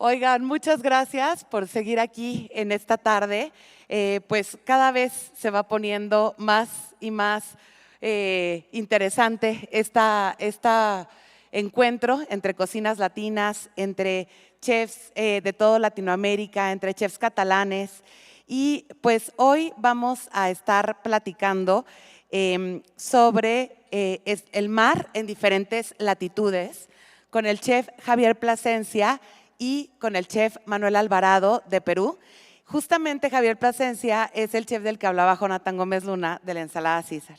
Oigan, muchas gracias por seguir aquí en esta tarde. Pues cada vez se va poniendo más y más interesante esta encuentro entre cocinas latinas, entre chefs de toda Latinoamérica, entre chefs catalanes. Y pues hoy vamos a estar platicando sobre el mar en diferentes latitudes con el chef Javier Plasencia y con el chef Manuel Alvarado de Perú. Justamente Javier Plasencia es el chef del que hablaba Jonathan Gómez Luna de la ensalada César.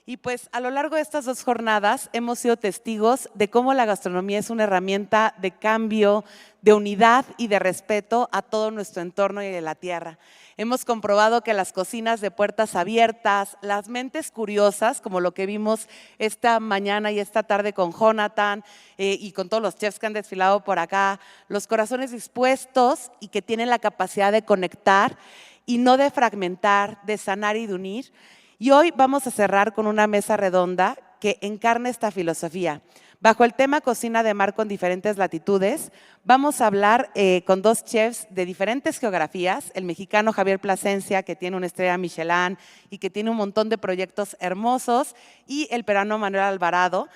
Y pues a lo largo de estas 2 jornadas hemos sido testigos de cómo la gastronomía es una herramienta de cambio, de unidad y de respeto a todo nuestro entorno y de la tierra. Hemos comprobado que las cocinas de puertas abiertas, las mentes curiosas, como lo que vimos esta mañana y esta tarde con Jonathan y con todos los chefs que han desfilado por acá, los corazones dispuestos y que tienen la capacidad de conectar y no de fragmentar, de sanar y de unir. Y hoy vamos a cerrar con una mesa redonda que encarna esta filosofía. Bajo el tema Cocina de Mar con diferentes latitudes, vamos a hablar con 2 chefs de diferentes geografías, el mexicano Javier Plasencia, que tiene una estrella Michelin y que tiene un montón de proyectos hermosos, y el peruano Manuel Alvarado,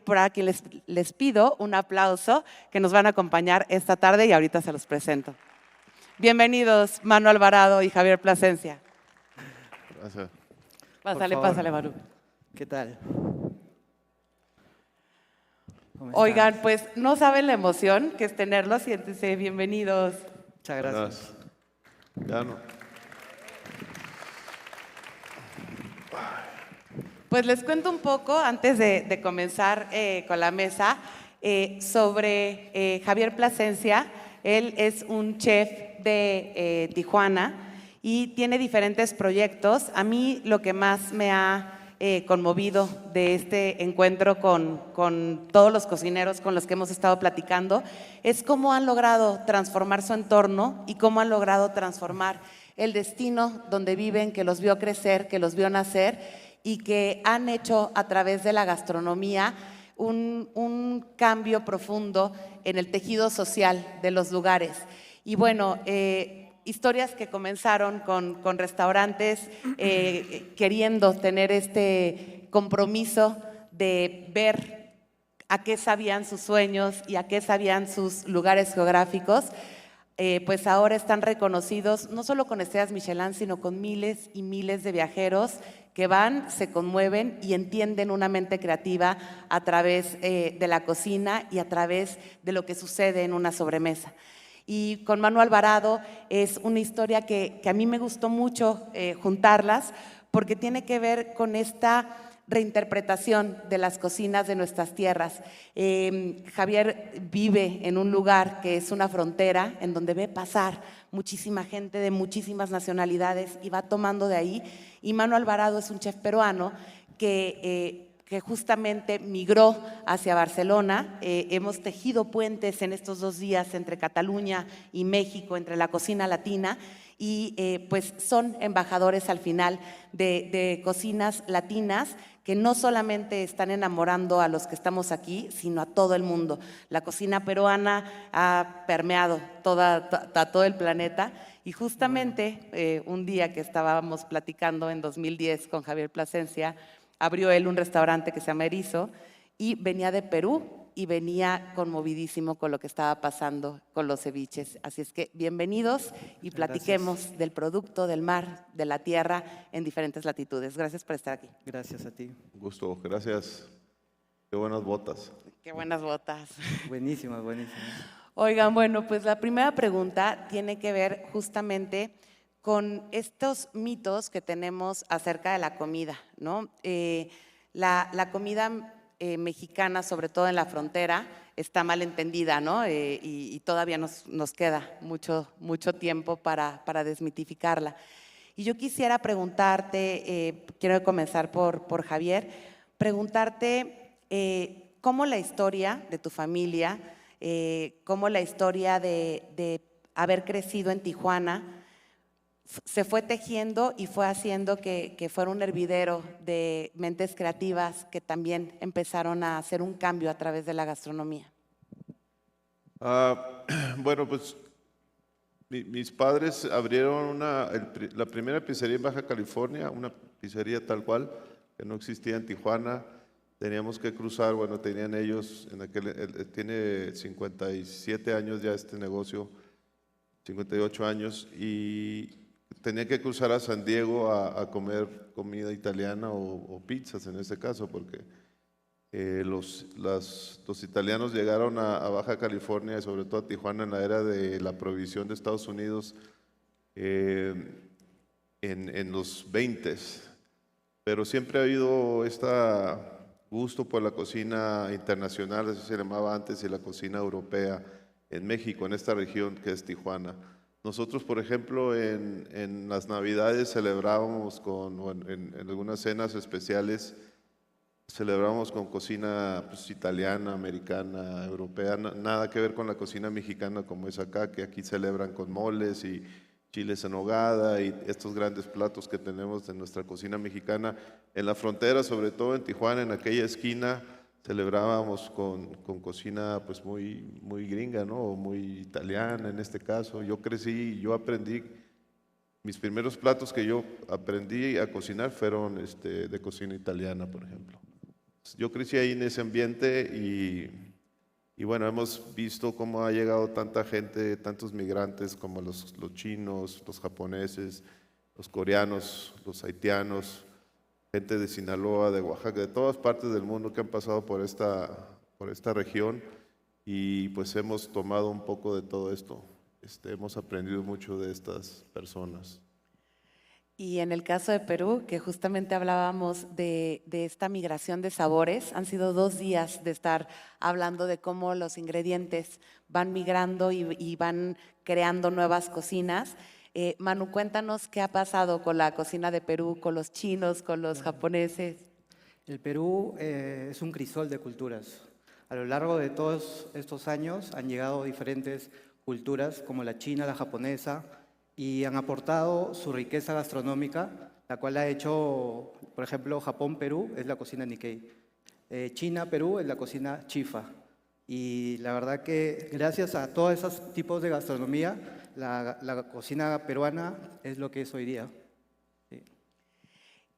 para quien les pido un aplauso, que nos van a acompañar esta tarde y ahorita se los presento. Bienvenidos, Manuel Alvarado y Javier Plasencia. Gracias. Pásale, Maru. ¿Qué tal? Oigan, pues no saben la emoción que es tenerlos. Siéntense, bienvenidos. Muchas gracias. Ya no. Pues les cuento un poco, antes de comenzar con la mesa, sobre Javier Plasencia. Él es un chef de Tijuana y tiene diferentes proyectos. A mí lo que más me ha conmovido de este encuentro con todos los cocineros con los que hemos estado platicando es cómo han logrado transformar su entorno y cómo han logrado transformar el destino donde viven, que los vio crecer, que los vio nacer y que han hecho a través de la gastronomía un cambio profundo en el tejido social de los lugares. Y bueno, historias que comenzaron con restaurantes queriendo tener este compromiso de ver a qué sabían sus sueños y a qué sabían sus lugares geográficos, pues ahora están reconocidos no solo con estrellas Michelin, sino con miles y miles de viajeros que van, se conmueven y entienden una mente creativa a través de la cocina y a través de lo que sucede en una sobremesa. Y con Manuel Alvarado es una historia que a mí me gustó mucho juntarlas porque tiene que ver con esta reinterpretación de las cocinas de nuestras tierras. Javier vive en un lugar que es una frontera en donde ve pasar muchísima gente de muchísimas nacionalidades y va tomando de ahí. Y Manuel Alvarado es un chef peruano que justamente migró hacia Barcelona. Hemos tejido puentes en estos 2 días entre Cataluña y México, entre la cocina latina, y pues son embajadores al final de cocinas latinas que no solamente están enamorando a los que estamos aquí, sino a todo el mundo. La cocina peruana ha permeado a todo el planeta y justamente un día que estábamos platicando en 2010 con Javier Plasencia, abrió él un restaurante que se llama Erizo y venía de Perú y venía conmovidísimo con lo que estaba pasando con los ceviches. Así es que bienvenidos y platiquemos del producto, del mar, de la tierra en diferentes latitudes. Gracias por estar aquí. Gracias a ti. Gusto, gracias. Qué buenas botas. Qué buenas botas. Buenísimas, buenísimas. Oigan, bueno, pues la primera pregunta tiene que ver justamente con estos mitos que tenemos acerca de la comida, ¿no? La comida mexicana, sobre todo en la frontera, está mal entendida, ¿no? Y todavía nos queda mucho tiempo para desmitificarla. Y yo quisiera preguntarte, quiero comenzar por Javier, preguntarte cómo la historia de tu familia, cómo la historia de haber crecido en Tijuana se fue tejiendo y fue haciendo que fuera un hervidero de mentes creativas que también empezaron a hacer un cambio a través de la gastronomía. Bueno, pues mis padres abrieron la primera pizzería en Baja California, una pizzería tal cual, que no existía en Tijuana. Teníamos que cruzar, bueno, tenían ellos, tiene 57 años ya este negocio, 58 años, y tenía que cruzar a San Diego a comer comida italiana o pizzas en este caso, porque los italianos llegaron a Baja California y sobre todo a Tijuana en la era de la provisión de Estados Unidos en los 20s, pero siempre ha habido este gusto por la cocina internacional, así se llamaba antes, y la cocina europea en México, en esta región que es Tijuana. Nosotros, por ejemplo, en las Navidades celebrábamos o en algunas cenas especiales, celebramos con cocina pues, italiana, americana, europea, nada que ver con la cocina mexicana como es acá, que aquí celebran con moles y chiles en nogada y estos grandes platos que tenemos en nuestra cocina mexicana. En la frontera, sobre todo en Tijuana, en aquella esquina, celebrábamos con cocina pues muy gringa, ¿no? O muy italiana en este caso. Yo crecí, yo aprendí, mis primeros platos que yo aprendí a cocinar fueron de cocina italiana, por ejemplo. Yo crecí ahí en ese ambiente y bueno, hemos visto cómo ha llegado tanta gente, tantos migrantes como los chinos, los japoneses, los coreanos, los haitianos, gente de Sinaloa, de Oaxaca, de todas partes del mundo que han pasado por esta región y pues hemos tomado un poco de todo esto. Hemos aprendido mucho de estas personas. Y en el caso de Perú, que justamente hablábamos de esta migración de sabores, han sido 2 días de estar hablando de cómo los ingredientes van migrando y van creando nuevas cocinas. Manu, cuéntanos qué ha pasado con la cocina de Perú, con los chinos, con los japoneses. El Perú es un crisol de culturas. A lo largo de todos estos años han llegado diferentes culturas como la china, la japonesa, y han aportado su riqueza gastronómica, la cual ha hecho, por ejemplo, Japón-Perú es la cocina Nikkei, China-Perú es la cocina Chifa. Y la verdad que gracias a todos esos tipos de gastronomía, la cocina peruana es lo que es hoy día. Sí.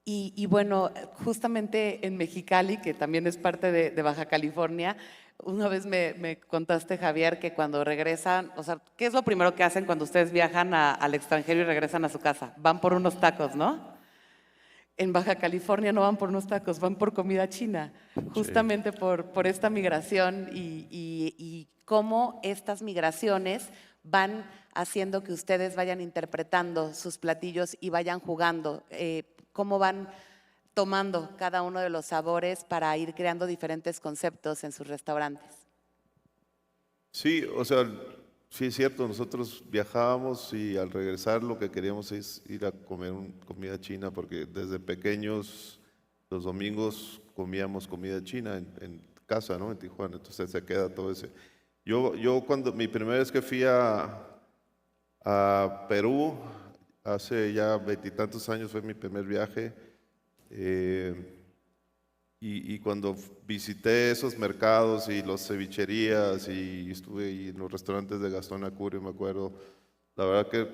Y bueno, justamente en Mexicali, que también es parte de Baja California, una vez me contaste, Javier, que cuando regresan, o sea, ¿qué es lo primero que hacen cuando ustedes viajan al extranjero y regresan a su casa? Van por unos tacos, ¿no? En Baja California no van por unos tacos, van por comida china, justamente Sí. por esta migración y cómo estas migraciones van haciendo que ustedes vayan interpretando sus platillos y vayan jugando, cómo van tomando cada uno de los sabores para ir creando diferentes conceptos en sus restaurantes. Sí, o sea, sí es cierto, nosotros viajábamos y al regresar lo que queríamos es ir a comer comida china porque desde pequeños los domingos comíamos comida china en casa, ¿no? En Tijuana, entonces se queda todo ese. Yo cuando mi primera vez que fui a Perú, hace ya 20 y tantos años fue mi primer viaje, y cuando visité esos mercados y las cevicherías y estuve ahí en los restaurantes de Gastón Acurio, me acuerdo, la verdad que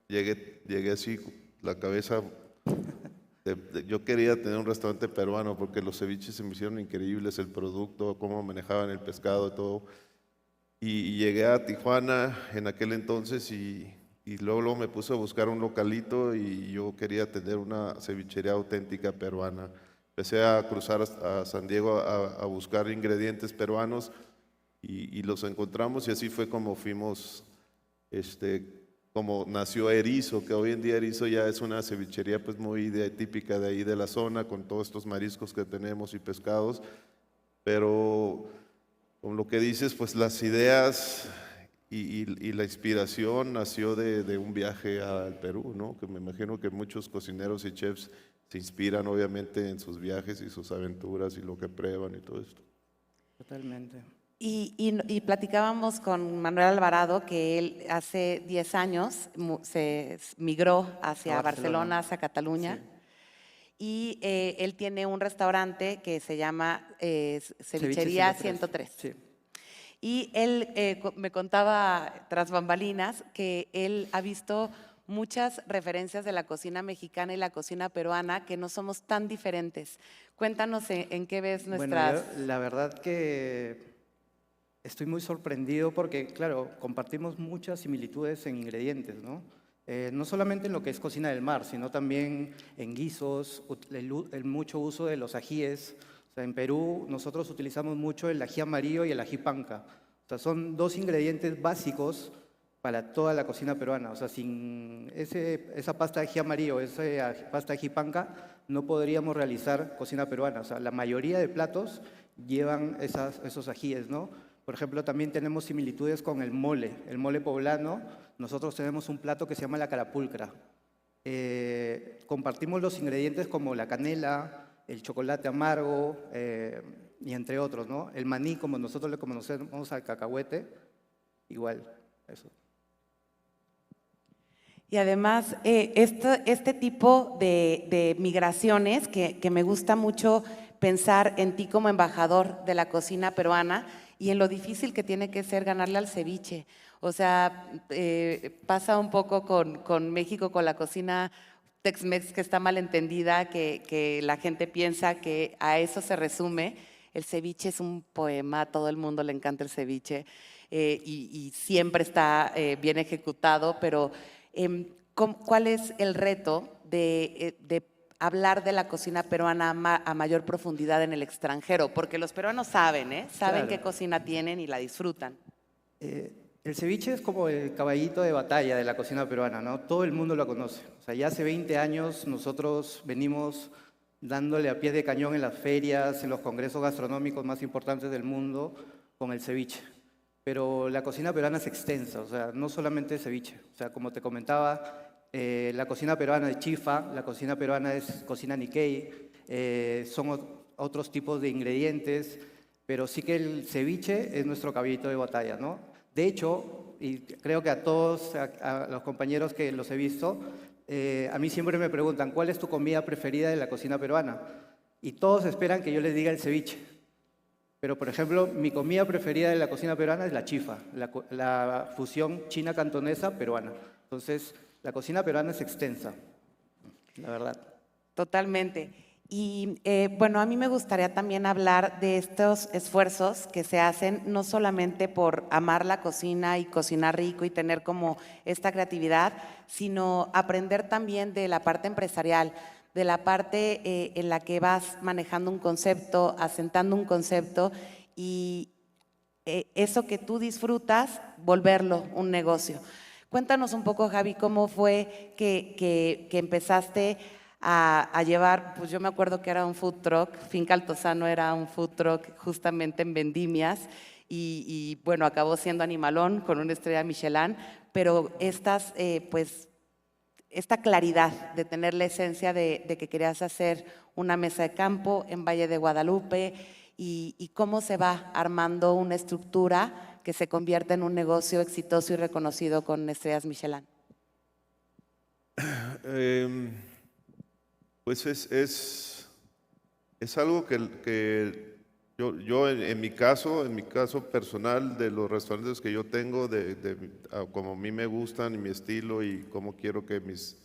llegué así, la cabeza, yo quería tener un restaurante peruano porque los ceviches se me hicieron increíbles, el producto, cómo manejaban el pescado y todo. Y llegué a Tijuana en aquel entonces y luego me puse a buscar un localito y yo quería tener una cevichería auténtica peruana. Empecé a cruzar a San Diego a buscar ingredientes peruanos y los encontramos y así fue como fuimos, como nació Erizo, que hoy en día Erizo ya es una cevichería pues muy típica de ahí de la zona con todos estos mariscos que tenemos y pescados, pero con lo que dices pues las ideas y la inspiración nació de un viaje al Perú, ¿no? Que me imagino que muchos cocineros y chefs se inspiran obviamente en sus viajes y sus aventuras y lo que prueban y todo esto. Totalmente. Y platicábamos con Manuel Alvarado que él hace 10 años se migró hacia A Barcelona. Barcelona, hacia Cataluña. Sí. Y él tiene un restaurante que se llama Ceviche Cevichería 103. Sí. Y él me contaba tras bambalinas que él ha visto muchas referencias de la cocina mexicana y la cocina peruana que no somos tan diferentes. Cuéntanos en qué ves Bueno, nuestras... yo la verdad que estoy muy sorprendido porque, claro, compartimos muchas similitudes en ingredientes, ¿no? No solamente en lo que es cocina del mar, sino también en guisos, el mucho uso de los ajíes. O sea, en Perú nosotros utilizamos mucho el ají amarillo y el ají panca. O sea, son dos ingredientes básicos para toda la cocina peruana. O sea, sin esa pasta de ají amarillo, pasta de ají panca, no podríamos realizar cocina peruana. O sea, la mayoría de platos llevan esos ajíes, ¿no? Por ejemplo, también tenemos similitudes con el mole poblano. Nosotros tenemos un plato que se llama la carapulcra. Compartimos los ingredientes como la canela, el chocolate amargo y entre otros, ¿no? El maní, como nosotros le conocemos al cacahuete, igual, eso. Y además, este tipo de migraciones que me gusta mucho pensar en ti como embajador de la cocina peruana y en lo difícil que tiene que ser ganarle al ceviche. O sea, pasa un poco con México, con la cocina Tex-Mex que está mal entendida, que la gente piensa que a eso se resume. El ceviche es un poema, a todo el mundo le encanta el ceviche y siempre está bien ejecutado, pero ¿cuál es el reto de hablar de la cocina peruana a mayor profundidad en el extranjero? Porque los peruanos saben, saben Claro. qué cocina tienen y la disfrutan. El ceviche es como el caballito de batalla de la cocina peruana, ¿no? Todo el mundo lo conoce. O sea, ya hace 20 años nosotros venimos dándole a pie de cañón en las ferias, en los congresos gastronómicos más importantes del mundo con el ceviche. Pero la cocina peruana es extensa, o sea, no solamente ceviche. O sea, como te comentaba, la cocina peruana es chifa, la cocina peruana es cocina Nikkei, son otros tipos de ingredientes, pero sí que el ceviche es nuestro caballito de batalla, ¿no? De hecho, y creo que a todos, a los compañeros que los he visto, a mí siempre me preguntan, ¿cuál es tu comida preferida de la cocina peruana? Y todos esperan que yo les diga el ceviche. Pero, por ejemplo, mi comida preferida de la cocina peruana es la chifa, la fusión china-cantonesa peruana. Entonces, la cocina peruana es extensa, la verdad. Totalmente. Y bueno, a mí me gustaría también hablar de estos esfuerzos que se hacen no solamente por amar la cocina y cocinar rico y tener como esta creatividad, sino aprender también de la parte empresarial, de la parte en la que vas manejando un concepto, asentando un concepto y eso que tú disfrutas, volverlo un negocio. Cuéntanos un poco, Javi, cómo fue que empezaste a llevar, pues yo me acuerdo que era un food truck, Finca Altozano era un food truck justamente en Vendimias y bueno, acabó siendo Animalón con una estrella Michelin, pero pues esta claridad de tener la esencia de que querías hacer una mesa de campo en Valle de Guadalupe y cómo se va armando una estructura que se convierte en un negocio exitoso y reconocido con estrellas Michelin. Pues es algo que yo en mi caso personal, de los restaurantes que yo tengo, como a mí me gustan y mi estilo y cómo quiero que mis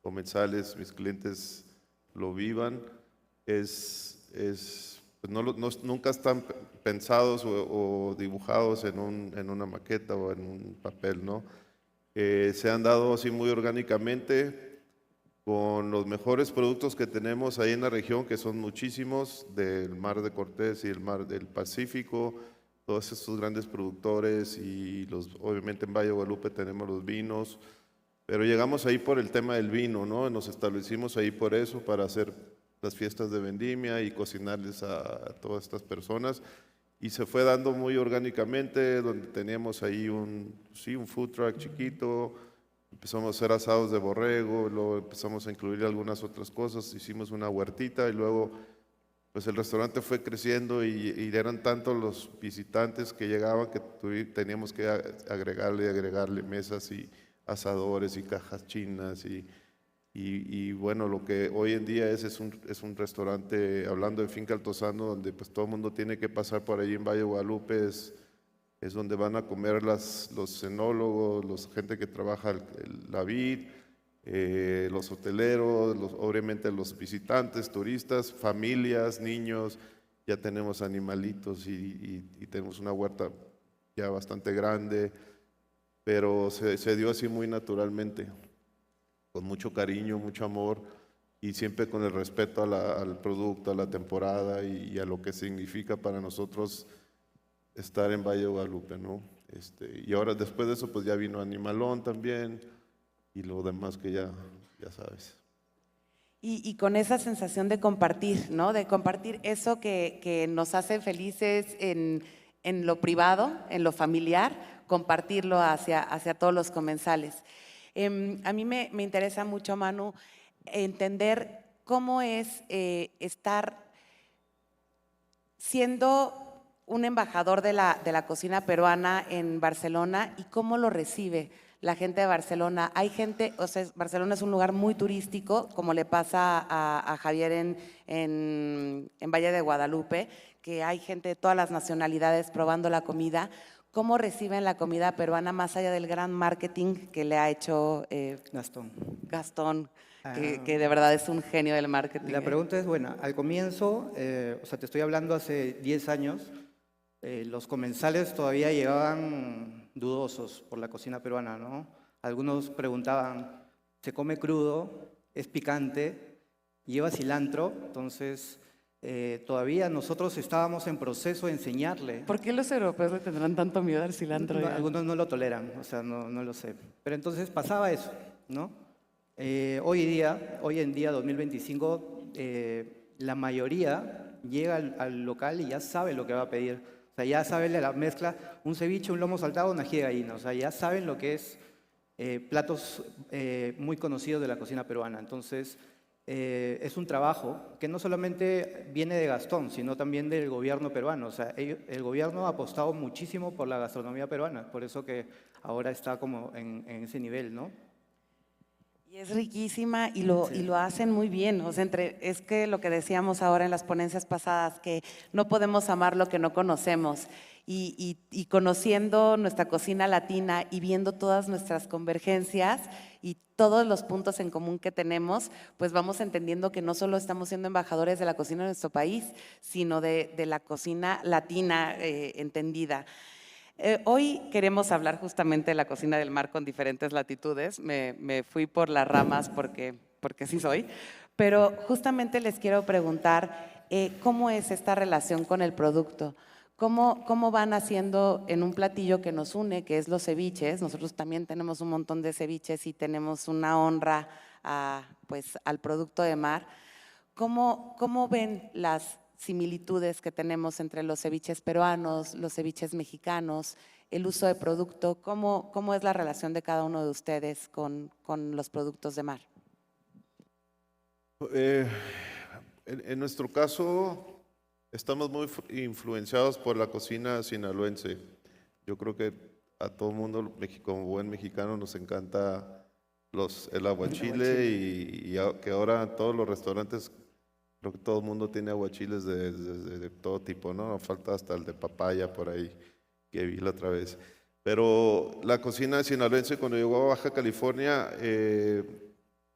comensales, mis clientes lo vivan, pues nunca están pensados o dibujados en una maqueta o en un papel, ¿no? Se han dado así muy orgánicamente con los mejores productos que tenemos ahí en la región, que son muchísimos, del Mar de Cortés y el Mar del Pacífico, todos estos grandes productores y obviamente en Valle de Guadalupe tenemos los vinos, pero llegamos ahí por el tema del vino, ¿no? Nos establecimos ahí por eso, para hacer las fiestas de vendimia y cocinarles a todas estas personas. Y se fue dando muy orgánicamente, donde teníamos ahí un food truck chiquito, empezamos a hacer asados de borrego, luego empezamos a incluir algunas otras cosas, hicimos una huertita y luego pues el restaurante fue creciendo y eran tantos los visitantes que llegaban que teníamos que agregarle mesas y asadores y cajas chinas y bueno, lo que hoy en día es un restaurante, hablando de Finca Altozano, donde pues todo el mundo tiene que pasar por allí en Valle de Guadalupe, es es donde van a comer los enólogos, gente que trabaja la vid, los hoteleros, obviamente los visitantes, turistas, familias, niños. Ya tenemos animalitos y tenemos una huerta ya bastante grande, pero se dio así muy naturalmente, con mucho cariño, mucho amor y siempre con el respeto al producto, a la temporada y a lo que significa para nosotros estar en Valle de Guadalupe, ¿no? Y ahora después de eso pues ya vino Animalón también y lo demás que ya sabes. Y con esa sensación de compartir, ¿no? De compartir eso que nos hace felices en lo privado, en lo familiar, compartirlo hacia todos los comensales. A mí me interesa mucho, Manu, entender cómo es estar siendo un embajador de la cocina peruana en Barcelona y cómo lo recibe la gente de Barcelona. Hay gente, o sea, Barcelona es un lugar muy turístico, como le pasa a Javier en Valle de Guadalupe, que hay gente de todas las nacionalidades probando la comida. ¿Cómo reciben la comida peruana más allá del gran marketing que le ha hecho Gastón, que de verdad es un genio del marketing? La pregunta es buena. Al comienzo, o sea, te estoy hablando hace 10 años, los comensales todavía llegaban dudosos por la cocina peruana, ¿no? Algunos preguntaban, ¿se come crudo? ¿Es picante? ¿Lleva cilantro? Entonces, todavía nosotros estábamos en proceso de enseñarle. ¿Por qué los europeos le tendrán tanto miedo al cilantro? Algunos no lo toleran, o sea, no lo sé. Pero entonces pasaba eso, ¿no? Hoy en día, 2025, la mayoría llega al local y ya sabe lo que va a pedir. O sea, ya saben la mezcla, un ceviche, un lomo saltado, un ají de gallina. O sea, ya saben lo que es platos muy conocidos de la cocina peruana. Entonces, es un trabajo que no solamente viene de Gastón, sino también del gobierno peruano. O sea, el gobierno ha apostado muchísimo por la gastronomía peruana, por eso que ahora está como en ese nivel, ¿no? Y es riquísima y lo hacen muy bien. O sea, es que lo que decíamos ahora en las ponencias pasadas, que no podemos amar lo que no conocemos. Y conociendo nuestra cocina latina y viendo todas nuestras convergencias y todos los puntos en común que tenemos, pues vamos entendiendo que no solo estamos siendo embajadores de la cocina de nuestro país, sino de la cocina latina entendida. Hoy queremos hablar justamente de la cocina del mar con diferentes latitudes. Me fui por las ramas porque sí soy, pero justamente les quiero preguntar cómo es esta relación con el producto. ¿Cómo van haciendo en un platillo que nos une, que es los ceviches? Nosotros también tenemos un montón de ceviches y tenemos una honra pues, al producto de mar. ¿Cómo ven las similitudes que tenemos entre los ceviches peruanos, los ceviches mexicanos, el uso de producto? ¿Cómo es la relación de cada uno de ustedes con los productos de mar? En nuestro caso, estamos muy influenciados por la cocina sinaloense. Yo creo que a todo mundo, como buen mexicano, nos encanta el aguachile y que ahora todos los restaurantes, creo que todo el mundo tiene aguachiles de todo tipo, ¿no? Falta hasta el de papaya por ahí, que vi la otra vez. Pero la cocina sinaloense, cuando llegó a Baja California,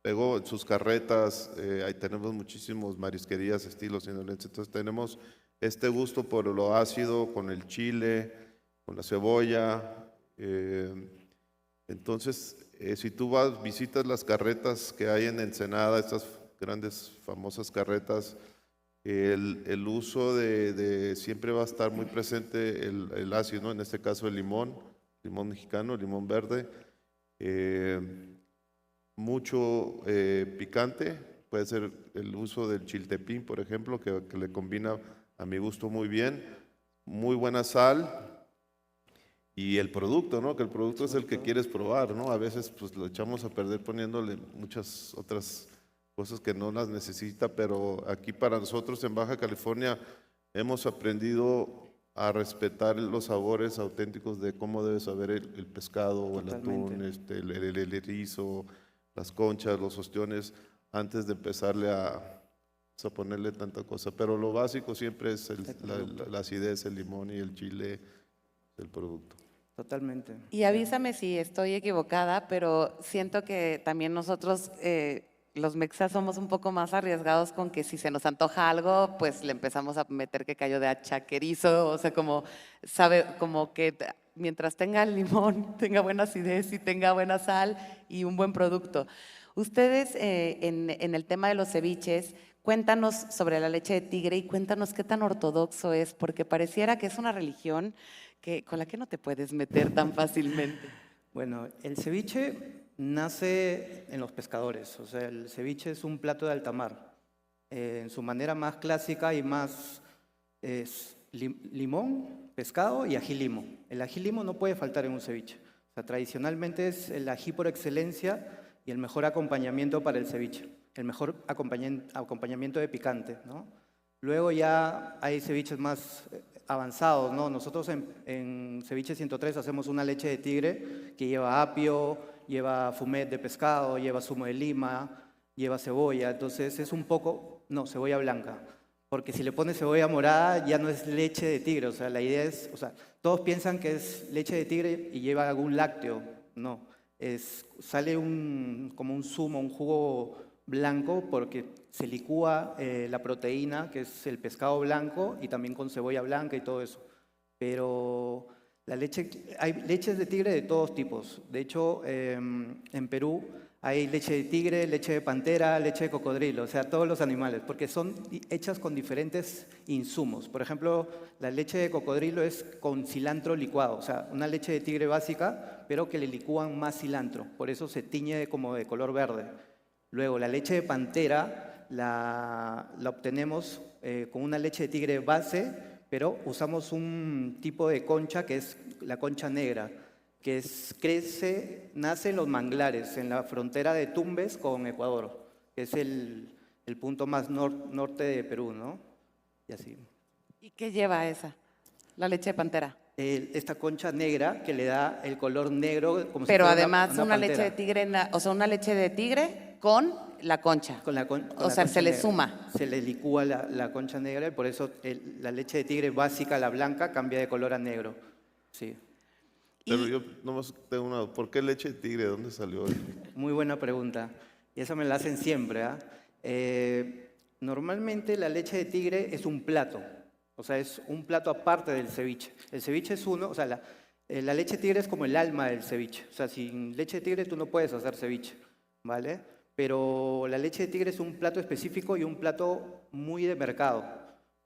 pegó sus carretas. Ahí tenemos muchísimas marisquerías estilo sinaloense. Entonces tenemos este gusto por lo ácido, con el chile, con la cebolla. Entonces, si tú visitas las carretas que hay en Ensenada, estas grandes famosas carretas, el uso siempre va a estar muy presente el ácido, ¿no? En este caso el limón mexicano, el limón verde, mucho picante, puede ser el uso del chiltepín, por ejemplo, que le combina a mi gusto muy bien, muy buena sal. Y el producto, ¿no? Que el producto es el que quieres probar, ¿no? A veces pues lo echamos a perder poniéndole muchas otras cosas que no las necesita, pero aquí para nosotros en Baja California hemos aprendido a respetar los sabores auténticos de cómo debe saber el pescado o el atún, el erizo, las conchas, los ostiones, antes de empezarle a ponerle tanta cosa. Pero lo básico siempre es la acidez, el limón y el chile. del producto. Totalmente. Y avísame si estoy equivocada, pero siento que también nosotros, los mexas, somos un poco más arriesgados con que si se nos antoja algo, pues le empezamos a meter que cayó de achaquerizo, o sea, como, sabe, como que mientras tenga limón, tenga buena acidez y tenga buena sal y un buen producto. Ustedes, en el tema de los ceviches, cuéntanos sobre la leche de tigre y cuéntanos qué tan ortodoxo es, porque pareciera que es una religión con la que no te puedes meter tan fácilmente. Bueno, el ceviche nace en los pescadores, o sea, el ceviche es un plato de alta mar. En su manera más clásica y más es limón, pescado y ají limo. El ají limo no puede faltar en un ceviche. O sea, tradicionalmente es el ají por excelencia y el mejor acompañamiento para el ceviche, el mejor acompañamiento de picante, ¿no? Luego ya hay ceviches más avanzados, ¿no? Nosotros en Ceviche 103 hacemos una leche de tigre que lleva apio, lleva fumet de pescado, lleva zumo de lima, lleva cebolla, entonces es un poco, no, cebolla blanca, porque si le pones cebolla morada ya no es leche de tigre, o sea, la idea es, o sea, todos piensan que es leche de tigre y lleva algún lácteo, no, sale como un zumo, un jugo blanco porque se licúa la proteína, que es el pescado blanco, y también con cebolla blanca y todo eso. Pero hay leches de tigre de todos tipos. De hecho, en Perú hay leche de tigre, leche de pantera, leche de cocodrilo, o sea, todos los animales, porque son hechas con diferentes insumos. Por ejemplo, la leche de cocodrilo es con cilantro licuado, o sea, una leche de tigre básica, pero que le licúan más cilantro, por eso se tiñe como de color verde. Luego, la leche de pantera la obtenemos con una leche de tigre base, pero usamos un tipo de concha que es la concha negra, que nace en los manglares, en la frontera de Tumbes con Ecuador, que es el punto más norte de Perú, ¿no? Y así. ¿Y qué lleva esa? La leche de pantera. Esta concha negra que le da el color negro como si Pero fuera además una pantera. leche de tigre, o sea, una leche de tigre con la concha. O sea, se le suma. Se le licúa la concha negra y por eso la leche de tigre básica, la blanca, cambia de color a negro. Sí. Pero yo nomás tengo una, ¿por qué leche de tigre? ¿De dónde salió eso? Muy buena pregunta. Y esa me la hacen siempre. Normalmente la leche de tigre es un plato. O sea, es un plato aparte del ceviche. El ceviche es uno, o sea, la leche de tigre es como el alma del ceviche. O sea, sin leche de tigre tú no puedes hacer ceviche, ¿vale? Pero la leche de tigre es un plato específico y un plato muy de mercado.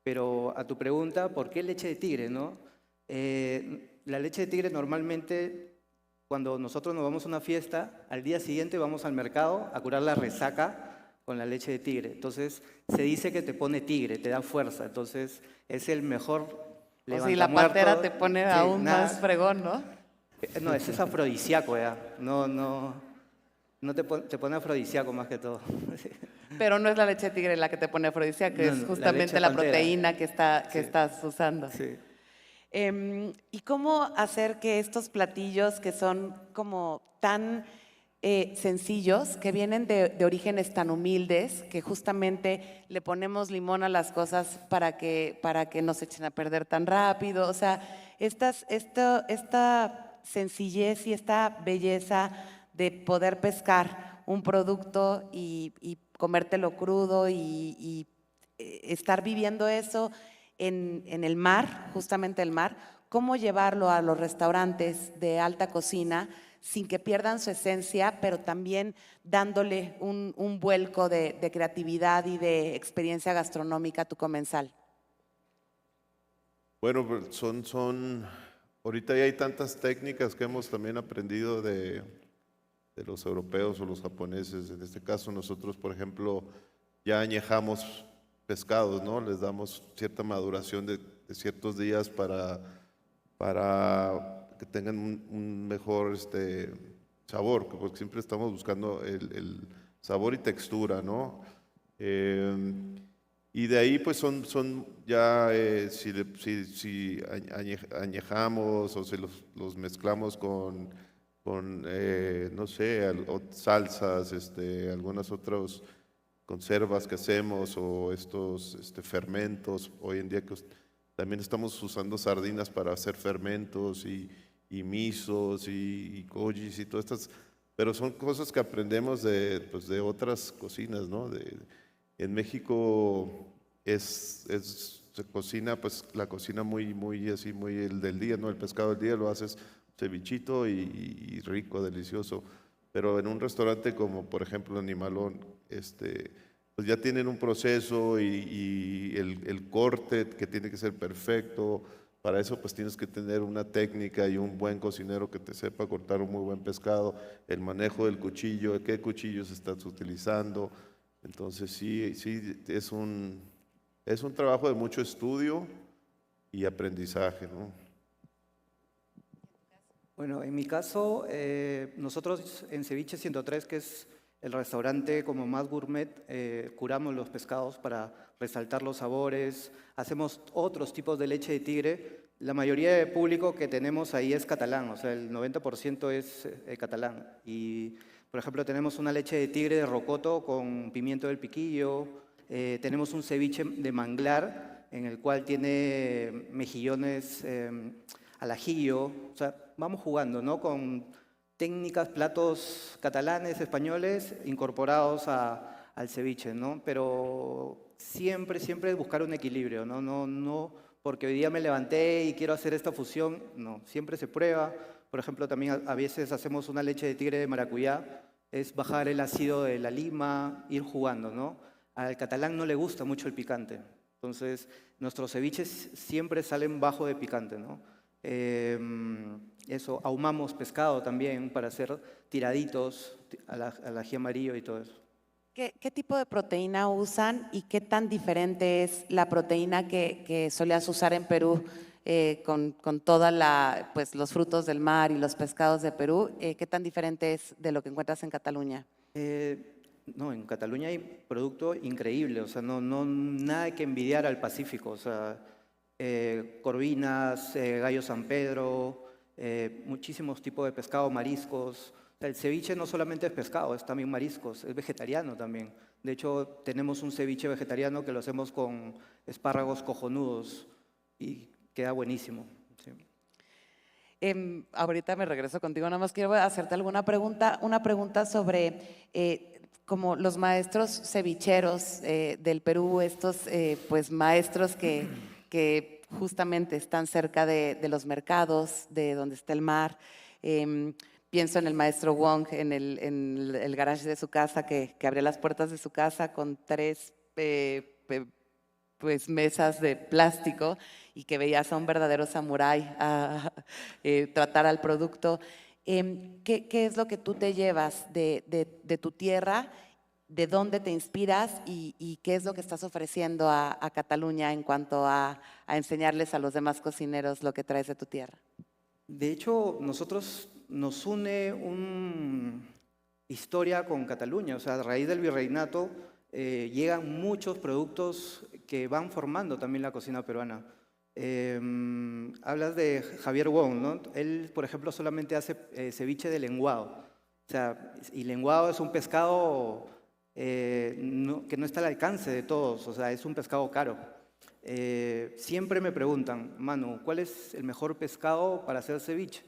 Pero a tu pregunta, ¿por qué leche de tigre, no? La leche de tigre normalmente, cuando nosotros nos vamos a una fiesta, al día siguiente vamos al mercado a curar la resaca con la leche de tigre. Entonces, se dice que te pone tigre, te da fuerza. Entonces, es el mejor O si la pantera te pone aún más fregón, ¿no? No, ese es afrodisíaco, ya. No te pone afrodisíaco más que todo. Pero no es la leche de tigre la que te pone afrodisíaca, que No, es no, justamente la la pantera. proteína que Sí. estás usando. Sí. ¿Y cómo hacer que estos platillos que son como tan sencillos, que vienen de orígenes tan humildes, que justamente le ponemos limón a las cosas para que no se echen a perder tan rápido? O sea, esta sencillez y esta belleza de poder pescar un producto y comértelo crudo y estar viviendo eso en el mar, justamente el mar, cómo llevarlo a los restaurantes de alta cocina sin que pierdan su esencia, pero también dándole un vuelco de creatividad y de experiencia gastronómica a tu comensal. Bueno, pues ahorita ya hay tantas técnicas que hemos también aprendido de los europeos o los japoneses. En este caso nosotros, por ejemplo, ya añejamos pescados, ¿no? Les damos cierta maduración de ciertos días para que tengan un mejor sabor, porque siempre estamos buscando el sabor y textura, ¿no? Y de ahí pues son ya, si añejamos o si los mezclamos con no sé, salsas, algunas otras conservas que hacemos o estos fermentos hoy en día que También estamos usando sardinas para hacer fermentos y misos y kojis y todas estas, pero son cosas que aprendemos pues, de otras cocinas, ¿no? En México se cocina, pues la cocina muy así, muy el del día, ¿no? El pescado del día lo haces cevichito y rico, delicioso. Pero en un restaurante como por ejemplo Animalón, pues ya tienen un proceso y el corte que tiene que ser perfecto. Para eso pues tienes que tener una técnica y un buen cocinero que te sepa cortar un muy buen pescado, el manejo del cuchillo, qué cuchillos estás utilizando. Entonces sí, es un trabajo de mucho estudio y aprendizaje, ¿no? Bueno, en mi caso, nosotros en Ceviche 103, que es el restaurante como más gourmet, curamos los pescados para resaltar los sabores, hacemos otros tipos de leche de tigre. La mayoría de público que tenemos ahí es catalán, o sea, el 90% es catalán. Y, por ejemplo, tenemos una leche de tigre de rocoto con pimiento del piquillo, tenemos un ceviche de manglar en el cual tiene mejillones al ajillo, o sea, vamos jugando, ¿no? Con técnicas, platos catalanes, españoles, incorporados al ceviche, ¿no? Pero siempre es buscar un equilibrio, ¿no? No porque hoy día me levanté y quiero hacer esta fusión, no, siempre se prueba. Por ejemplo, también a veces hacemos una leche de tigre de maracuyá, es bajar el ácido de la lima, ir jugando, ¿no? Al catalán no le gusta mucho el picante, entonces nuestros ceviches siempre salen bajo de picante, ¿no? Eso, ahumamos pescado también para hacer tiraditos al ají amarillo y todo eso. ¿Qué tipo de proteína usan y qué tan diferente es la proteína que solías usar en Perú con toda pues, los frutos del mar y los pescados de Perú? ¿Qué tan diferente es de lo que encuentras en Cataluña? No, en Cataluña hay producto increíble, o sea, nada que envidiar al Pacífico, o sea, corvinas, gallo San Pedro, muchísimos tipos de pescado, mariscos. O sea, el ceviche no solamente es pescado, es también mariscos, es vegetariano también. De hecho, tenemos un ceviche vegetariano que lo hacemos con espárragos cojonudos y queda buenísimo. Sí. Ahorita me regreso contigo, nada más quiero hacerte una pregunta sobre como los maestros cevicheros del Perú, estos pues maestros que justamente están cerca de los mercados, de donde está el mar. Pienso en el maestro Wong, en el garage de su casa, que abría las puertas de su casa con 3 pues, mesas de plástico y que veías a un verdadero samurái tratar al producto. ¿Qué es lo que tú te llevas de tu tierra? ¿De dónde te inspiras y qué es lo que estás ofreciendo a Cataluña en cuanto a enseñarles a los demás cocineros lo que traes de tu tierra? De hecho, nosotros nos une una historia con Cataluña, o sea, a raíz del virreinato llegan muchos productos que van formando también la cocina peruana. Hablas de Javier Wong, ¿no? Él, por ejemplo, solamente hace ceviche de lenguado. O sea, y lenguado es un pescado que no está al alcance de todos, o sea, es un pescado caro. Siempre me preguntan, Manu, ¿cuál es el mejor pescado para hacer ceviche?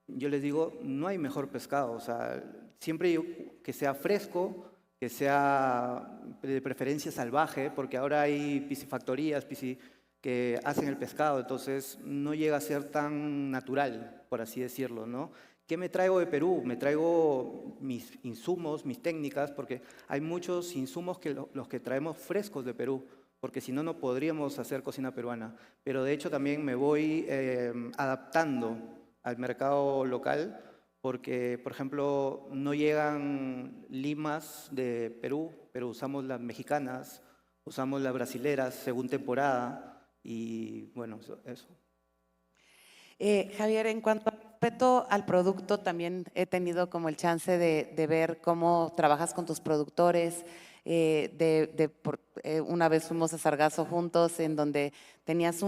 Yo les digo, no hay mejor pescado, o sea, siempre que sea fresco, que sea de preferencia salvaje, porque ahora hay piscifactorías que hacen el pescado, entonces no llega a ser tan natural, por así decirlo, ¿no? ¿Qué me traigo de Perú? Me traigo mis insumos, mis técnicas, porque hay muchos insumos que los que traemos frescos de Perú, porque si no, no podríamos hacer cocina peruana. Pero de hecho también me voy adaptando al mercado local, porque, por ejemplo, no llegan limas de Perú, pero usamos las mexicanas, usamos las brasileras según temporada, y bueno, eso. Javier, en cuanto al respeto al producto, también he tenido como el chance de ver cómo trabajas con tus productores. Una vez fuimos a Sargazo juntos, en donde tenías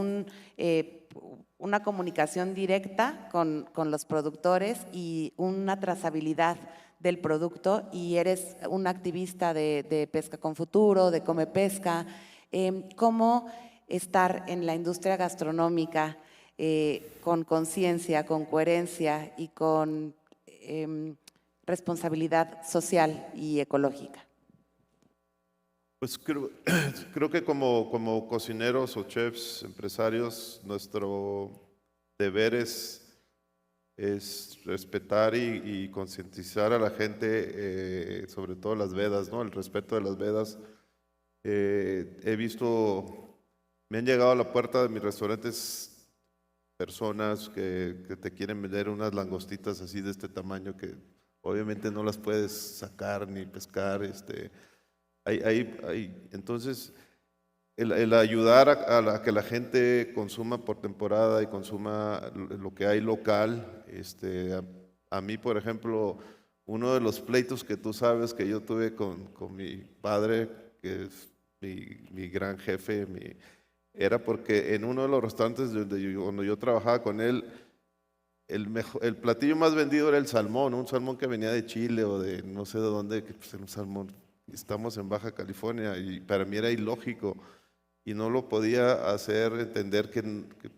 una comunicación directa con los productores y una trazabilidad del producto, y eres un activista de Pesca con Futuro, de Come Pesca. ¿Cómo estar en la industria gastronómica con conciencia, con coherencia y con responsabilidad social y ecológica? Pues creo que como cocineros o chefs, empresarios, nuestro deber es respetar y concientizar a la gente, sobre todo las vedas, ¿no? El respeto de las vedas. He visto, me han llegado a la puerta de mis restaurantes personas que te quieren vender unas langostitas así de este tamaño que obviamente no las puedes sacar ni pescar, entonces, el ayudar a que la gente consuma por temporada y consuma lo que hay local, a mí, por ejemplo, uno de los pleitos que tú sabes que yo tuve con mi padre, que es mi gran jefe, era porque en uno de los restaurantes donde yo trabajaba con él, el platillo más vendido era el salmón, un salmón que venía de Chile o de no sé de dónde, que pues era un salmón. Estamos en Baja California y para mí era ilógico y no lo podía hacer entender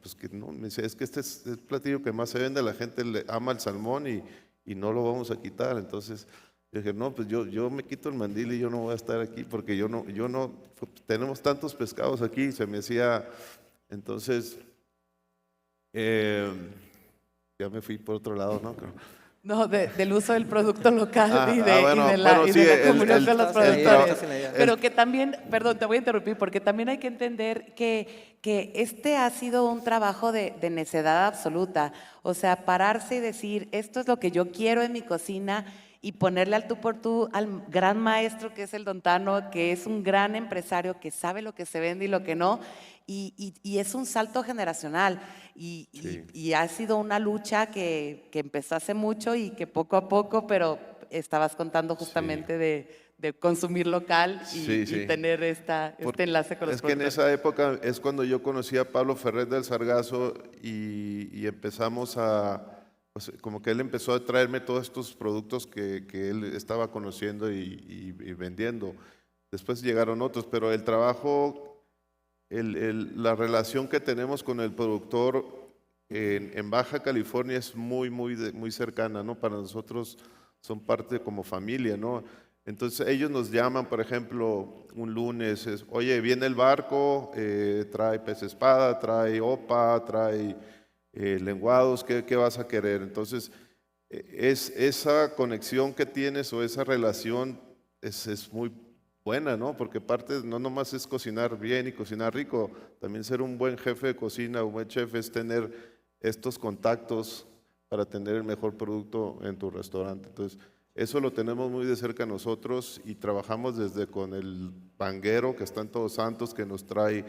pues que no. Me decía, es que este es el platillo que más se vende, la gente le ama el salmón y no lo vamos a quitar. Entonces yo dije, no, pues yo me quito el mandil y yo no voy a estar aquí porque yo no, tenemos tantos pescados aquí, se me hacía, entonces, ya me fui por otro lado, ¿no? No, del uso del producto local bueno, y de la sí, comunión con los productores. el- Pero que también, perdón, te voy a interrumpir, porque también hay que entender que este ha sido un trabajo de necedad absoluta. O sea, pararse y decir, esto es lo que yo quiero en mi cocina y ponerle al tú por tú al gran maestro que es el Don Tano, que es un gran empresario que sabe lo que se vende y lo que no. Y es un salto generacional Sí. y ha sido una lucha que empezó hace mucho y que poco a poco, pero estabas contando justamente de consumir local Sí, y sí. tener este enlace con los Es que en productores. esa época es cuando yo conocí a Pablo Ferrer del Sargazo y empezamos pues, como que él empezó a traerme todos estos productos que él estaba conociendo y vendiendo. Después llegaron otros, pero el trabajo, la relación que tenemos con el productor en Baja California es muy cercana, ¿no? Para nosotros son parte como familia, ¿no? Entonces ellos nos llaman, por ejemplo, un lunes, oye, viene el barco, trae pez espada, trae opa, trae lenguados, ¿qué vas a querer? Entonces, es esa conexión que tienes o esa relación es muy buena, ¿no? Porque parte no nomás es cocinar bien y cocinar rico, también ser un buen jefe de cocina, un buen chef es tener estos contactos para tener el mejor producto en tu restaurante. Entonces, eso lo tenemos muy de cerca nosotros y trabajamos desde con el panguero que está en Todos Santos, que nos trae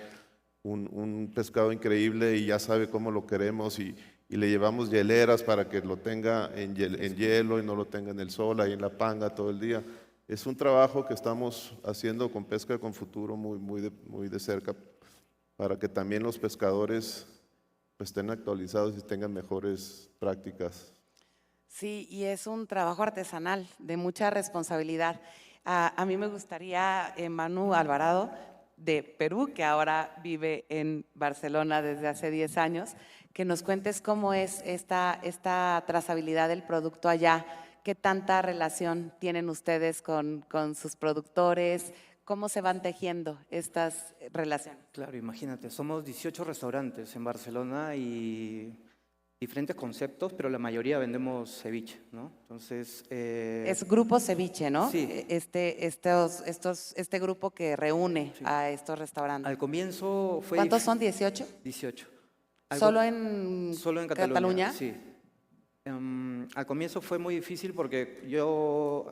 un pescado increíble y ya sabe cómo lo queremos y le llevamos hieleras para que lo tenga en hielo y no lo tenga en el sol, ahí en la panga todo el día. Es un trabajo que estamos haciendo con Pesca con Futuro muy de cerca para que también los pescadores pues, estén actualizados y tengan mejores prácticas. Sí, y es un trabajo artesanal de mucha responsabilidad. A mí me gustaría, Manu Alvarado, de Perú, que ahora vive en Barcelona desde hace 10 años, que nos cuentes cómo es esta trazabilidad del producto allá, qué tanta relación tienen ustedes con sus productores, cómo se van tejiendo estas relaciones. Claro, imagínate, somos 18 restaurantes en Barcelona y diferentes conceptos, pero la mayoría vendemos ceviche, ¿no? Entonces, Es Grupo Ceviche, ¿no? Sí. Este grupo que reúne Sí. a estos restaurantes. al comienzo fue... ¿Cuántos son? ¿18? 18. ¿Solo en Cataluña? Sí. Al comienzo fue muy difícil porque yo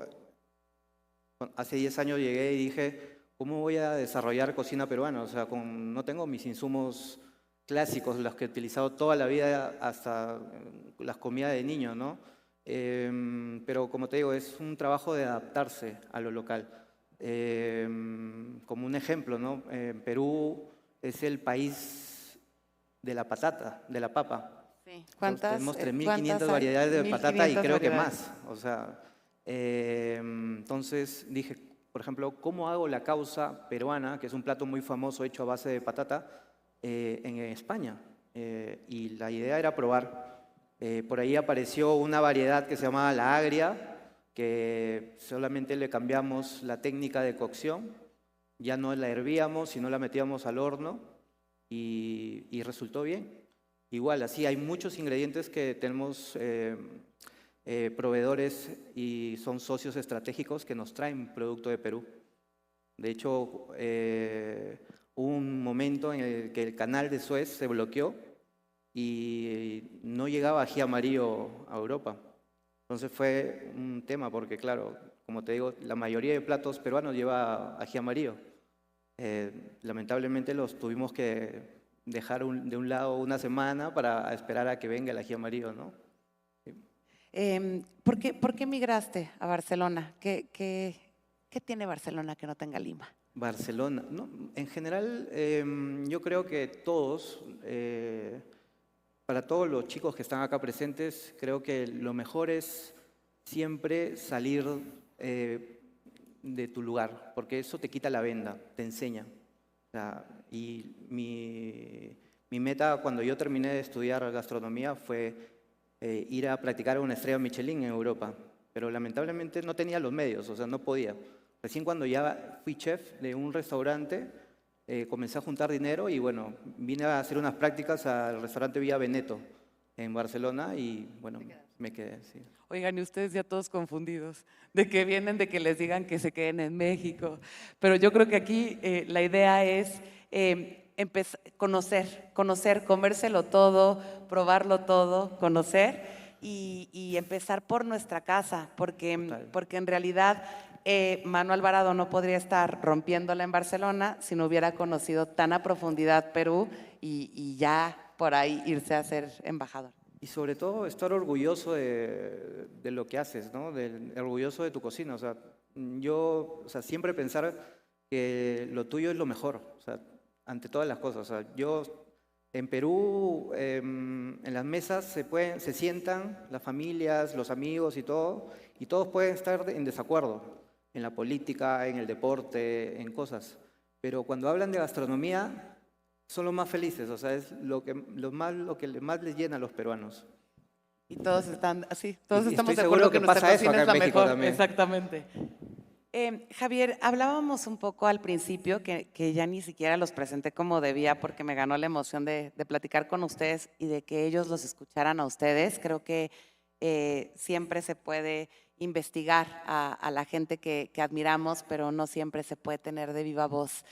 hace 10 años llegué y dije, ¿cómo voy a desarrollar cocina peruana? O sea, no tengo mis insumos clásicos, los que he utilizado toda la vida hasta las comidas de niño, ¿no? Pero como te digo, es un trabajo de adaptarse a lo local. Como un ejemplo, ¿no? Perú es el país de la patata, de la papa. Sí. Tenemos ¿Cuántas 3.500 hay? variedades de patata y 1.500 creo que variedades. más. O sea, entonces dije, por ejemplo, ¿cómo hago la causa peruana, que es un plato muy famoso hecho a base de patata, en España. Y la idea era probar. Por ahí apareció una variedad que se llamaba la agria, que solamente le cambiamos la técnica de cocción, ya no la hervíamos, sino la metíamos al horno y resultó bien. Igual, así hay muchos ingredientes que tenemos proveedores y son socios estratégicos que nos traen producto de Perú. De hecho, hubo un momento en el que el canal de Suez se bloqueó y no llegaba ají amarillo a Europa. Entonces fue un tema porque, claro, como te digo, la mayoría de platos peruanos lleva ají amarillo. Lamentablemente los tuvimos que dejar de un lado una semana para esperar a que venga el ají amarillo, ¿no? ¿Por qué migraste a Barcelona? ¿Qué tiene Barcelona que no tenga Lima? Barcelona, ¿no? En general, yo creo que todos, para todos los chicos que están acá presentes, creo que lo mejor es siempre salir de tu lugar, porque eso te quita la venda, te enseña. O sea, y mi meta cuando yo terminé de estudiar gastronomía fue ir a practicar una estrella Michelin en Europa, pero lamentablemente no tenía los medios, o sea, no podía. Recién cuando ya fui chef de un restaurante, comencé a juntar dinero y bueno, vine a hacer unas prácticas al restaurante Villa Veneto en Barcelona y bueno, me quedé, sí. Oigan, y ustedes ya todos confundidos, de que vienen de que les digan que se queden en México. Pero yo creo que aquí la idea es conocer, comérselo todo, probarlo todo, conocer y empezar por nuestra casa, porque en realidad Manu Alvarado no podría estar rompiéndola en Barcelona si no hubiera conocido tan a profundidad Perú y ya por ahí irse a ser embajador. Y sobre todo estar orgulloso de lo que haces, ¿no? Orgulloso de tu cocina. O sea, siempre pensar que lo tuyo es lo mejor, o sea, ante todas las cosas. O sea, en Perú, en las mesas se sientan las familias, los amigos y todos pueden estar en desacuerdo, en la política, en el deporte, en cosas. Pero cuando hablan de gastronomía, son los más felices, o sea, es lo que más les llena a los peruanos. Y todos están así, todos Y estamos estoy de acuerdo seguro que que nuestra pasa eso cocina acá es en la México mejor. también. Exactamente. Javier, hablábamos un poco al principio, que ya ni siquiera los presenté como debía porque me ganó la emoción de platicar con ustedes y de que ellos los escucharan a ustedes. Creo que siempre se puede investigar a la gente que admiramos, pero no siempre se puede tener de viva voz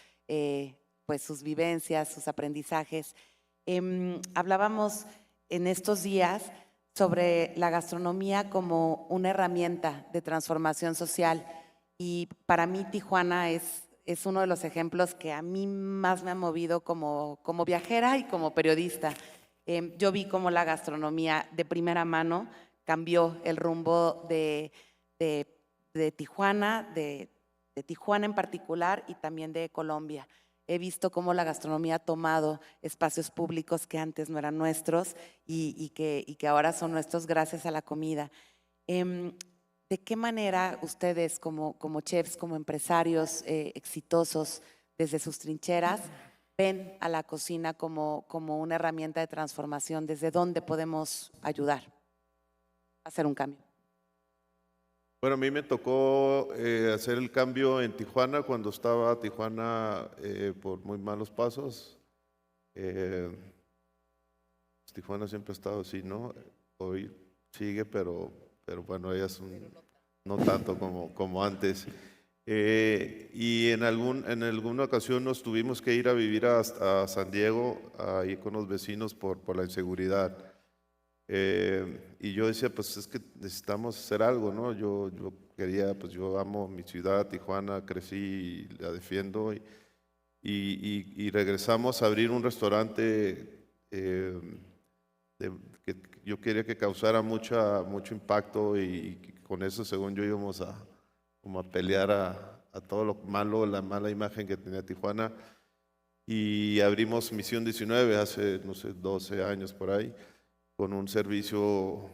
pues sus vivencias, sus aprendizajes. Hablábamos en estos días sobre la gastronomía como una herramienta de transformación social y para mí Tijuana es uno de los ejemplos que a mí más me ha movido como viajera y como periodista. Yo vi cómo la gastronomía de primera mano cambió el rumbo de Tijuana, de Tijuana en particular y también de Colombia. He visto cómo la gastronomía ha tomado espacios públicos que antes no eran nuestros y que ahora son nuestros gracias a la comida. ¿De qué manera ustedes como chefs, como empresarios exitosos desde sus trincheras, ven a la cocina como una herramienta de transformación? ¿Desde dónde podemos ayudar a hacer un cambio? Bueno, a mí me tocó hacer el cambio en Tijuana cuando estaba Tijuana por muy malos pasos. Tijuana siempre ha estado así, ¿no? Hoy sigue, pero bueno, ella es no tanto como antes. Y en alguna ocasión nos tuvimos que ir a vivir a San Diego, ahí con los vecinos por la inseguridad. Y yo decía, pues es que necesitamos hacer algo, ¿no? Yo quería, pues yo amo mi ciudad, Tijuana, crecí y la defiendo. Y regresamos a abrir un restaurante que yo quería que causara mucho impacto y con eso, según yo, íbamos como a pelear a todo lo malo, la mala imagen que tenía Tijuana. Y abrimos Misión 19 hace, no sé, 12 años por ahí, con un servicio,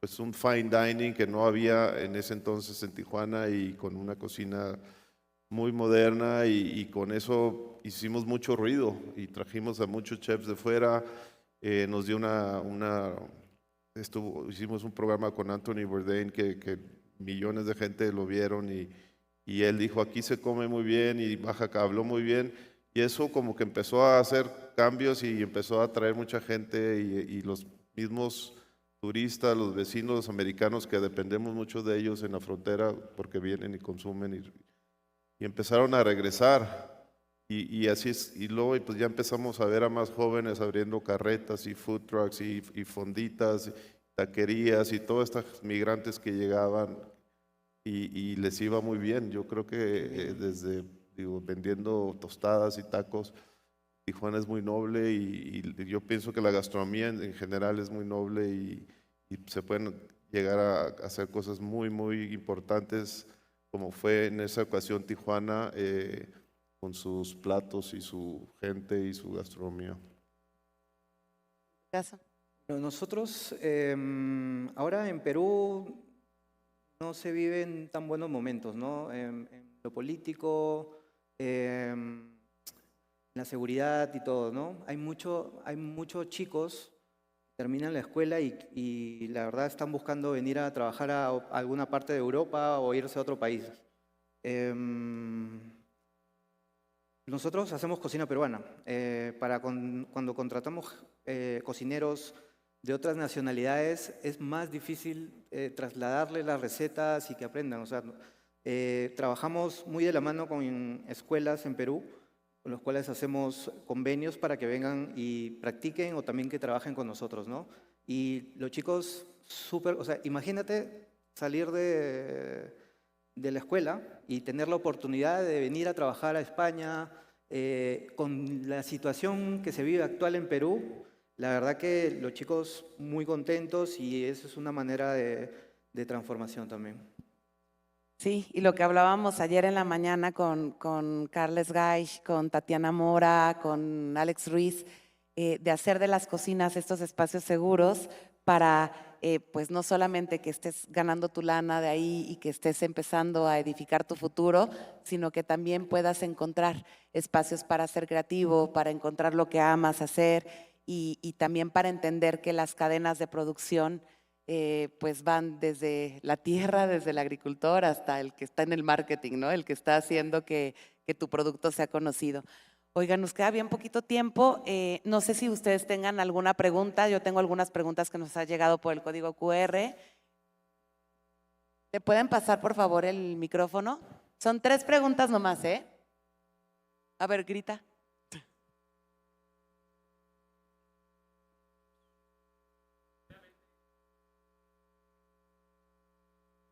pues un fine dining que no había en ese entonces en Tijuana y con una cocina muy moderna y con eso hicimos mucho ruido y trajimos a muchos chefs de fuera. Nos dio hicimos un programa con Anthony Bourdain que millones de gente lo vieron y él dijo, aquí se come muy bien y Baja habló muy bien. Y eso como que empezó a hacer cambios y empezó a atraer mucha gente y los mismos turistas, los vecinos los americanos que dependemos mucho de ellos en la frontera porque vienen y consumen y empezaron a regresar. Y así es, y luego pues ya empezamos a ver a más jóvenes abriendo carretas y food trucks y fonditas, taquerías y todos estos migrantes que llegaban y les iba muy bien. Yo creo que vendiendo tostadas y tacos, Tijuana es muy noble y yo pienso que la gastronomía en general es muy noble y se pueden llegar a hacer cosas muy, muy importantes como fue en esa ocasión Tijuana. Con sus platos y su gente y su gastronomía. Caso. Nosotros ahora en Perú no se viven tan buenos momentos, ¿no? En lo político, en la seguridad y todo, ¿no? Hay muchos chicos que terminan la escuela y la verdad están buscando venir a trabajar a alguna parte de Europa o irse a otro país. Nosotros hacemos cocina peruana. Cuando contratamos cocineros de otras nacionalidades es más difícil trasladarles las recetas y que aprendan. O sea, trabajamos muy de la mano con escuelas en Perú, con los cuales hacemos convenios para que vengan y practiquen o también que trabajen con nosotros, ¿no? Y los chicos o sea, imagínate salir de la escuela y tener la oportunidad de venir a trabajar a España, con la situación que se vive actual en Perú, la verdad que los chicos muy contentos y eso es una manera de transformación también. Sí, y lo que hablábamos ayer en la mañana con Carles Gaich, con Tatiana Mora, con Alex Ruiz, de hacer de las cocinas estos espacios seguros para, pues no solamente que estés ganando tu lana de ahí y que estés empezando a edificar tu futuro, sino que también puedas encontrar espacios para ser creativo, para encontrar lo que amas hacer y también para entender que las cadenas de producción pues van desde la tierra, desde el agricultor hasta el que está en el marketing, ¿no? El que está haciendo que tu producto sea conocido. Oigan, nos queda bien poquito tiempo. No sé si ustedes tengan alguna pregunta. Yo tengo algunas preguntas que nos han llegado por el código QR. ¿Te pueden pasar, por favor, el micrófono? Son 3 preguntas nomás, ¿eh? A ver, grita.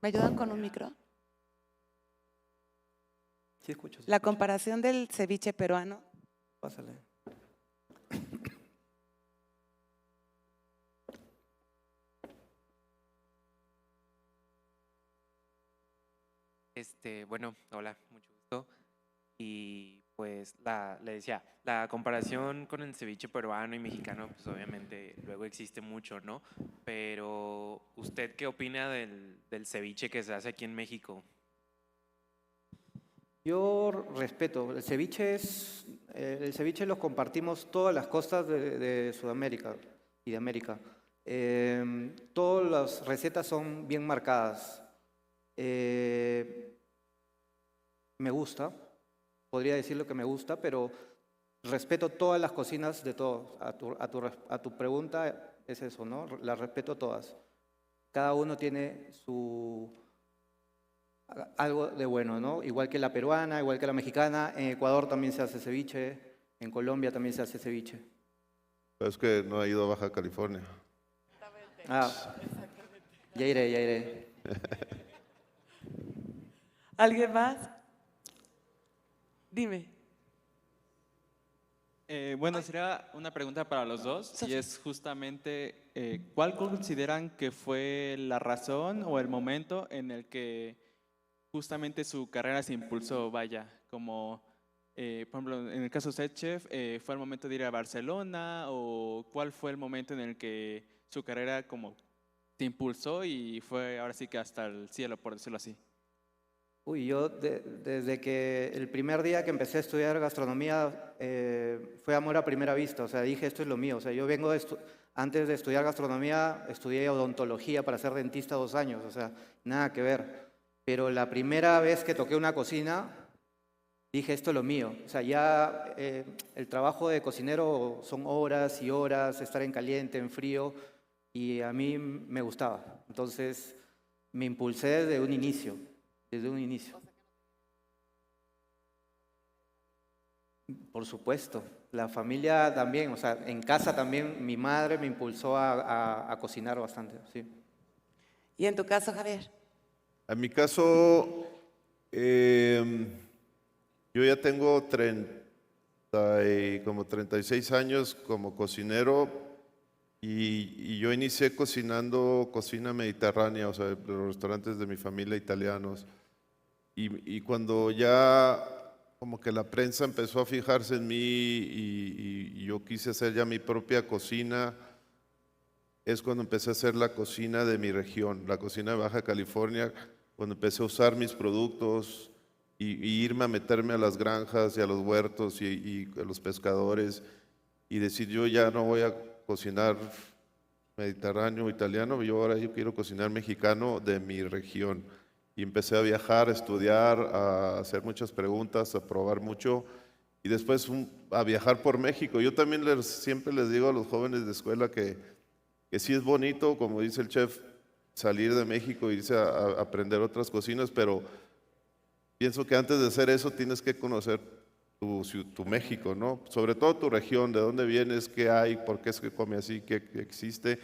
¿Me ayudan con un micro? Sí, escucho. La comparación del ceviche peruano. Pásale. Bueno, hola, mucho gusto. Y pues le decía, la comparación con el ceviche peruano y mexicano, pues obviamente luego existe mucho, ¿no? Pero ¿usted qué opina del ceviche que se hace aquí en México? Yo respeto, el ceviche lo compartimos todas las costas de Sudamérica y de América. Todas las recetas son bien marcadas. Me gusta, podría decir lo que me gusta, pero respeto todas las cocinas de todos. A tu pregunta es eso, ¿no? Las respeto todas. Cada uno tiene algo de bueno, ¿no? Igual que la peruana, igual que la mexicana. En Ecuador también se hace ceviche, en Colombia también se hace ceviche. Pero es que no ha ido a Baja California. Ah, ya iré, ya iré. ¿Alguien más? Dime. Bueno, sería una pregunta para los dos y es justamente ¿cuál consideran que fue la razón o el momento en el que justamente su carrera se impulsó? Vaya, como por ejemplo en el caso de usted, chef, ¿fue el momento de ir a Barcelona o cuál fue el momento en el que su carrera como se impulsó y fue ahora sí que hasta el cielo, por decirlo así? Uy, yo desde que el primer día que empecé a estudiar gastronomía fue amor a primera vista, o sea, dije esto es lo mío, o sea, yo vengo antes de estudiar gastronomía estudié odontología para ser dentista 2 años, o sea, nada que ver, pero la primera vez que toqué una cocina dije esto es lo mío, o sea, ya el trabajo de cocinero son horas y horas, estar en caliente, en frío, y a mí me gustaba, entonces me impulsé desde un inicio. Desde un inicio. Por supuesto, la familia también, o sea, en casa también mi madre me impulsó a cocinar bastante, sí. ¿Y en tu caso, Javier? En mi caso, yo ya tengo como 36 años como cocinero y yo inicié cocinando cocina mediterránea, o sea, los restaurantes de mi familia italianos. Y cuando ya como que la prensa empezó a fijarse en mí y yo quise hacer ya mi propia cocina, es cuando empecé a hacer la cocina de mi región, la cocina de Baja California, cuando empecé a usar mis productos y irme a meterme a las granjas y a los huertos y a los pescadores y decir yo ya no voy a cocinar mediterráneo, italiano, yo quiero cocinar mexicano de mi región. Y empecé a viajar, a estudiar, a hacer muchas preguntas, a probar mucho y después a viajar por México. Yo también siempre les digo a los jóvenes de escuela que sí es bonito, como dice el chef, salir de México e irse a aprender otras cocinas, pero pienso que antes de hacer eso tienes que conocer tu México, ¿no? Sobre todo tu región, de dónde vienes, qué hay, por qué es que come así, qué existe.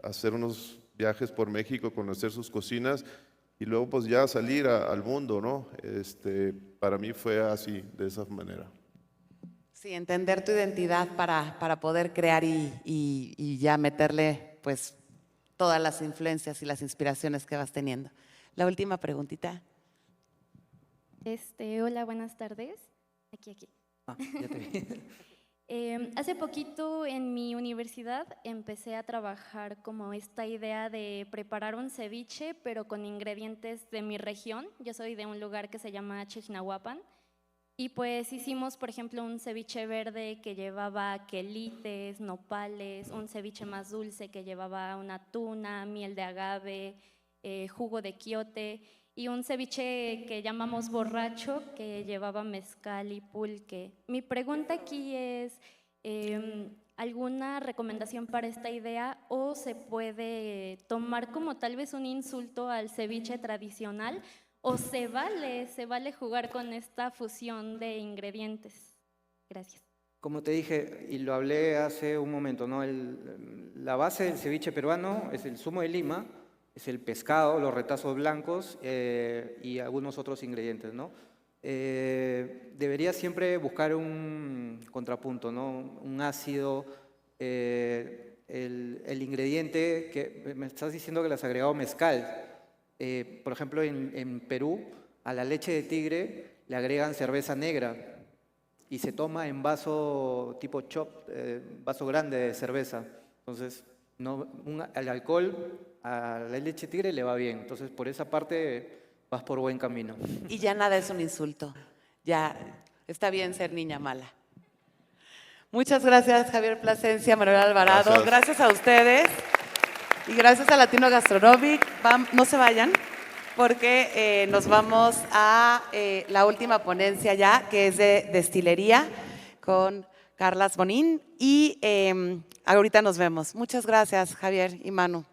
Hacer unos viajes por México, conocer sus cocinas y luego pues ya salir al mundo, ¿no? Para mí fue así, de esa manera. Sí, entender tu identidad para poder crear y ya meterle pues todas las influencias y las inspiraciones que vas teniendo. La última preguntita. Hola, buenas tardes. Aquí. Ah, ya te vi. Hace poquito en mi universidad empecé a trabajar como esta idea de preparar un ceviche, pero con ingredientes de mi región. Yo soy de un lugar que se llama Chignahuapan. Y pues hicimos, por ejemplo, un ceviche verde que llevaba quelites, nopales, un ceviche más dulce que llevaba una tuna, miel de agave, jugo de quiote, y un ceviche que llamamos borracho que llevaba mezcal y pulque. Mi pregunta aquí es, ¿alguna recomendación para esta idea o se puede tomar como tal vez un insulto al ceviche tradicional? ¿O se vale jugar con esta fusión de ingredientes? Gracias. Como te dije, y lo hablé hace un momento, ¿no? La base del ceviche peruano es el zumo de lima, es el pescado, los retazos blancos y algunos otros ingredientes, ¿no? Debería siempre buscar un contrapunto, ¿no? Un ácido, el ingrediente que me estás diciendo que le has agregado mezcal. Por ejemplo, en Perú, a la leche de tigre le agregan cerveza negra y se toma en vaso tipo chop, vaso grande de cerveza. Entonces, el alcohol a la leche de tigre le va bien. Entonces, por esa parte vas por buen camino. Y ya nada es un insulto. Ya está bien ser niña mala. Muchas gracias, Javier Plasencia, Manuel Alvarado. Gracias a ustedes. Y gracias a Latino Gastronomic. No se vayan, porque nos vamos a la última ponencia ya, que es de destilería, con Carlas Bonín. Y ahorita nos vemos. Muchas gracias, Javier y Manu.